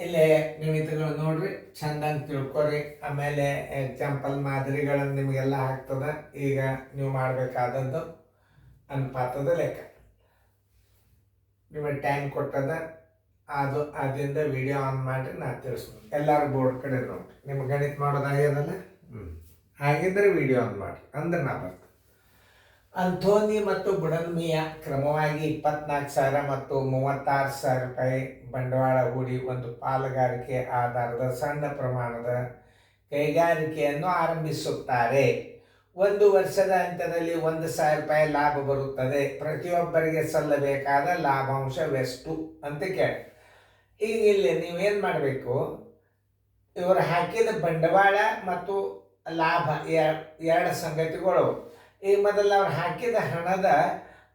ಇಲ್ಲೇ ಗಣಿತಗಳು ನೋಡ್ರಿ, ಚಂದಂಗೆ ತಿಳ್ಕೊರಿ. ಆಮೇಲೆ ಎಕ್ಸಾಂಪಲ್ ಮಾದರಿಗಳನ್ನು ನಿಮಗೆಲ್ಲ ಹಾಕ್ತದ. ಈಗ ನೀವು ಮಾಡಬೇಕಾದದ್ದು ಅನುಪಾತದ ಲೆಕ್ಕ. ನಿಮಗೆ ಟೈಮ್ ಕೊಟ್ಟದ, ಅದು ಅದರಿಂದ ವಿಡಿಯೋ ಆನ್ ಮಾಡಿ ನಾ ತಿಳಿಸ್ತೀನಿ. ಎಲ್ಲರೂ ಬೋರ್ಡ್ ಕಡೆ ನೋಡ್ರಿ. ನಿಮ್ಗೆ ಗಣಿತ ಮಾಡೋದಾಗ್ಯದಲ್ಲ, ಹಾಗಿದ್ರೆ ವಿಡಿಯೋ ಆನ್ ಮಾಡಿ ಅಂದ್ರೆ ನಾ ಬರ್ತೀನಿ. ಅಂಥೋನಿ ಮತ್ತು ಬುಡನ್ಮಿಯಾ ಕ್ರಮವಾಗಿ 24,000 ಮತ್ತು 36,000 ರೂಪಾಯಿ ಬಂಡವಾಳ ಹೂಡಿ ಒಂದು ಪಾಲುಗಾರಿಕೆ ಆಧಾರದ ಸಣ್ಣ ಪ್ರಮಾಣದ ಕೈಗಾರಿಕೆಯನ್ನು ಆರಂಭಿಸುತ್ತಾರೆ. 1 ವರ್ಷದ ಅಂತ್ಯದಲ್ಲಿ 1,000 ರೂಪಾಯಿ ಲಾಭ ಬರುತ್ತದೆ. ಪ್ರತಿಯೊಬ್ಬರಿಗೆ ಸಲ್ಲಬೇಕಾದ ಲಾಭಾಂಶವೆಷ್ಟು ಅಂತ ಕೇಳಿ. ಈಗ ಇಲ್ಲಿ ನೀವೇನು ಮಾಡಬೇಕು, ಇವರು ಹಾಕಿದ ಬಂಡವಾಳ ಮತ್ತು ಲಾಭ ಎರಡು ಸಂಗತಿಗಳು. ಈಗ ಮೊದಲು ಅವ್ರು ಹಾಕಿದ ಹಣದ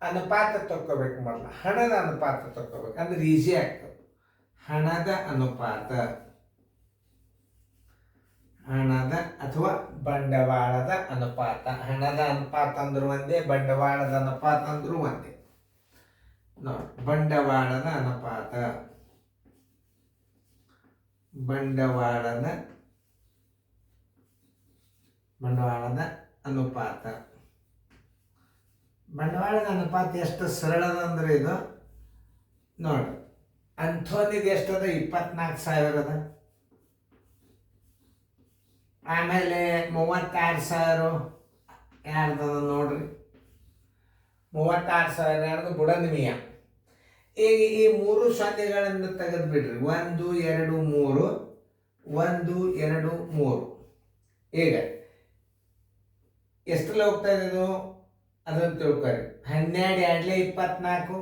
ಅನುಪಾತ ತಕ್ಕೋಬೇಕು. ಮೊದಲು ಹಣದ ಅನುಪಾತ ತಕ್ಕೋಬೇಕು ಅಂದ್ರೆ ಈಸಿ ಆಗ್ತದೆ. ಹಣದ ಅನುಪಾತ, ಹಣದ ಅಥವಾ ಬಂಡವಾಳದ ಅನುಪಾತ. ಹಣದ ಅನುಪಾತ ಅಂದ್ರೂ ಒಂದೇ, ಬಂಡವಾಳದ ಅನುಪಾತ ಅಂದ್ರೂ ಒಂದೇ. ನೋಡಿ, ಬಂಡವಾಳದ ಅನುಪಾತ, ಬಂಡವಾಳದ ಅನುಪಾತ. ಬಂಡವಾಳದ ಅನುಪಾತ ಎಷ್ಟು ಸರಳದ ಅಂದ್ರೆ ಇದು ನೋಡಿ. ಅಂಥೋನಿದು ಎಷ್ಟದ? 24,000 ಅದ. ಆಮೇಲೆ 36,000 ಯಾರ್ದದ ನೋಡ್ರಿ. 36,000 ಯಾರ್ದು? ಬುಡನ್ಮಿಯಾ. ಈಗ ಈ 3 ಸೊನ್ನೆಗಳನ್ನು ತೆಗೆದು ಬಿಡ್ರಿ. 1 2 3, 1 2 3. ಈಗ ಎಷ್ಟರಲ್ಲಿ ಹೋಗ್ತಾ ಇದೆ ಇದು ಅದನ್ನು ತಿಳ್ಕೊರಿ. 12 2 24,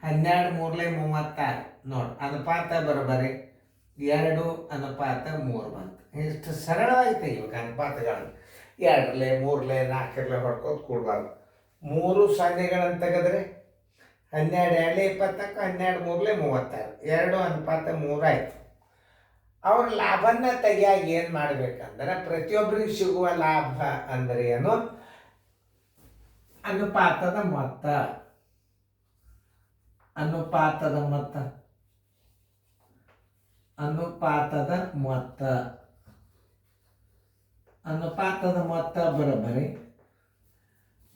12 3 36. ನೋಡಿ, ಅನುಪಾತ ಬರೋಬರಿ 2 ಅನುಪಾತ 3 ಬಂತು. ಇಷ್ಟು ಸರಳವಾಗಿದೆ ಇವಾಗ ಅನುಪಾತಗಳನ್ನು. 2 3 4 ಹೊಡ್ಕೋದು ಕೂಡಬಾರ್ದು. 3 ಸೊನ್ನೆಗಳನ್ನು ತೆಗೆದ್ರೆ 12 2 20, 12 3 36, 2 ಅನುಪಾತ 3 ಆಯ್ತು. ಅವ್ರ ಲಾಭನ ತೆಗಿಯಾಗಿ ಏನು ಮಾಡ್ಬೇಕಂದ್ರೆ, ಪ್ರತಿಯೊಬ್ಬರಿಗೆ ಸಿಗುವ ಲಾಭ ಅಂದ್ರೆ ಏನು? ಅನುಪಾತದ ಮೊತ್ತ, ಅನುಪಾತದ ಮೊತ್ತ, ಅನುಪಾತದ ಮೊತ್ತ, ಅನುಪಾತದ ಮೊತ್ತ ಬರೋಬ್ಬರಿ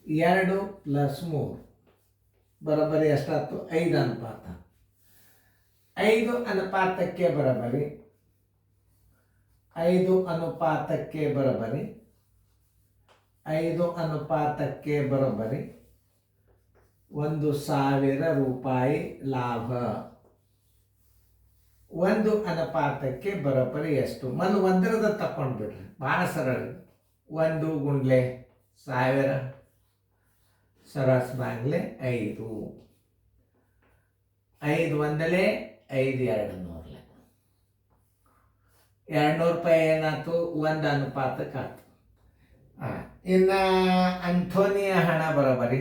2 + 3 ಬರೋಬ್ಬರಿ ಎಷ್ಟಾಯ್ತು? 5 ಅನುಪಾತ. 5 ಅನುಪಾತಕ್ಕೆ ಬರೋಬ್ಬರಿ 5 ಅನುಪಾತಕ್ಕೆ ಬರೋಬ್ಬರಿ 5 ಅನುಪಾತಕ್ಕೆ ಬರೋಬ್ಬರಿ 1,000 ರೂಪಾಯಿ ಲಾಭ. 1 ಅನುಪಾತಕ್ಕೆ ಬರೋಬ್ಬರಿ ಎಷ್ಟು? ಮೊದಲು ಒಂದರದ ತಕೊಂಡು ಬಿಡ್ರಿ, ಭಾಳ ಸರಳ. 1 × 1000 ಸರಸ್ ಬಾಗ್ಲೆ 5. 5 1 5 200. 200 ರೂಪಾಯಿ ಏನಾಯ್ತು? 1 ಅನುಪಾತಕ್ಕೆ ಆಯ್ತು. ಇನ್ನು ಅಂಥೋನಿಯ ಹಣ ಬರೋಬರಿ,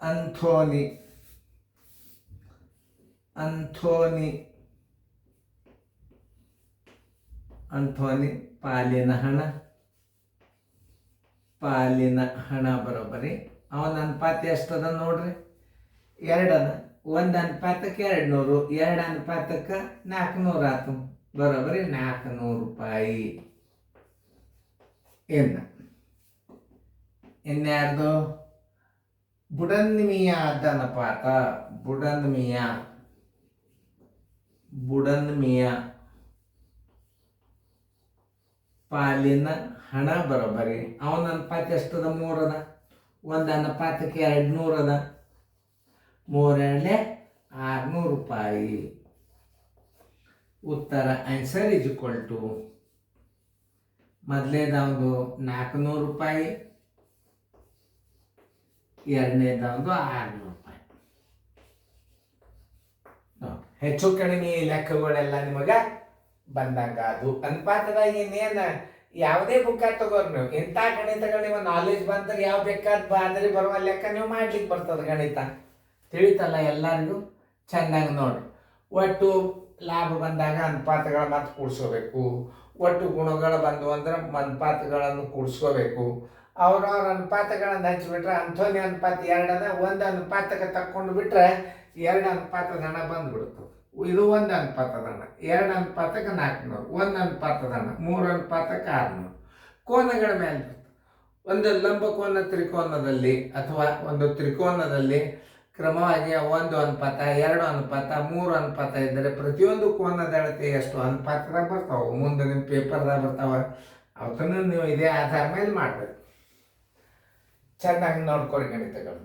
ಅಂಥೋನಿ ಪಾಲಿನ ಹಣ ಬರೋಬರಿ. ಅವನ ಅನುಪಾತ ಎಷ್ಟದ ನೋಡ್ರಿ? 2 ಅದ. 1 ಅನುಪಾತಕ್ಕೆ 200, 2 ಅನುಪಾತಕ್ಕೆ 400 ಆಯ್ತು. ಬರೋಬರಿ 400 ರೂಪಾಯಿ. ಇನ್ಯಾರ್ದು? ಬುಡನ್ಮಿಯಾದ ಅನುಪಾತ, ಬುಡನ್ಮಿಯಾ ಪಾಲಿನ ಹಣ ಬರೋಬರಿ. ಅವನ ಅನುಪಾತ ಎಷ್ಟದ? 3 ಅದ. 1 ಅನುಪಾತಕ್ಕೆ 200 ಅದ. 3 2 600 ರೂಪಾಯಿ. ಉತ್ತರ ಆನ್ಸರ್ = ಮೊದಲನೇದೊಂದು 400 ರೂಪಾಯಿ, ಎರಡನೇದೊಂದು 600 ರೂಪಾಯಿ. ಹೆಚ್ಚು ಕಡಿಮೆ ಲೆಕ್ಕಗಳೆಲ್ಲ ನಿಮಗೆ ಬಂದಂಗ. ಅದು ಅನುಪಾತದಾಗ ಇನ್ನೇನು ಯಾವುದೇ ಬುಕ್ಕ ತಗೋರಿ ನೀವು, ಇಂಥ ಗಣಿತಗಳು ನಿಮ್ಮ ನಾಲೆಜ್ ಬಂದ್ರೆ ಯಾವ ಬೇಕಾದ ಬಾದ್ರಿ ಬರುವ ಲೆಕ್ಕ ನೀವು ಮಾಡ್ಲಿಕ್ಕೆ ಬರ್ತದೆ. ಗಣಿತ ತಿಳಿತಲ್ಲ ಎಲ್ಲರಿಗೂ? ಚೆನ್ನಾಗಿ ನೋಡಿ. ಒಟ್ಟು ಲಾಭ ಬಂದಾಗ ಅನುಪಾತಗಳ ಮತ್ತೆ ಕೂಡಿಸ್ಕೋಬೇಕು. ಒಟ್ಟು ಗುಣಗಳು ಬಂದು ಅಂದ್ರೆ ಅನುಪಾತಗಳನ್ನು ಕೂಡಿಸ್ಕೋಬೇಕು. ಅವ್ರವ್ರ ಅನುಪಾತಗಳನ್ನು ಹಚ್ಚಿಬಿಟ್ರೆ ಅಂಥೋನಿ ಅನುಪಾತ 2 ಅದ. 1 ಅನುಪಾತಕ್ಕೆ ತಕ್ಕೊಂಡು ಬಿಟ್ರೆ 2 ಅನುಪಾತದ ಹಣ ಬಂದ್ಬಿಡ್ತದೆ. ಇದು 1 ಅನುಪಾತದಣ್ಣ, 2 ಅನುಪಾತಕ್ಕೆ 400, 1 ಅನುಪಾತದಣ್ಣ, 3 ಅನುಪಾತಕ್ಕೆ 600. ಕೋನಗಳ ಮೇಲೆ ಬರ್ತದೆ. ಒಂದು ಲಂಬಕೋನ ತ್ರಿಕೋನದಲ್ಲಿ ಅಥವಾ ಒಂದು ತ್ರಿಕೋನದಲ್ಲಿ ಕ್ರಮವಾಗಿ 1 ಅನುಪಾತ, 2 ಅನುಪಾತ, 3 ಅನುಪಾತ ಇದ್ದರೆ ಪ್ರತಿಯೊಂದು ಕೋನದ ಅಳತೆ ಎಷ್ಟು ಅನುಪಾತದಾಗ ಬರ್ತಾವೆ. ಮುಂದೆ ನಿಮ್ಮ ಪೇಪರ್ದಾಗ ಬರ್ತಾವೆ. ಅವತ್ತನ್ನು ನೀವು ಇದೇ ಆಧಾರ ಮೇಲೆ ಮಾಡಬೇಕು. ಚೆನ್ನಾಗಿ ನೋಡ್ಕೊರಿ ಗಣಿತಗಳು.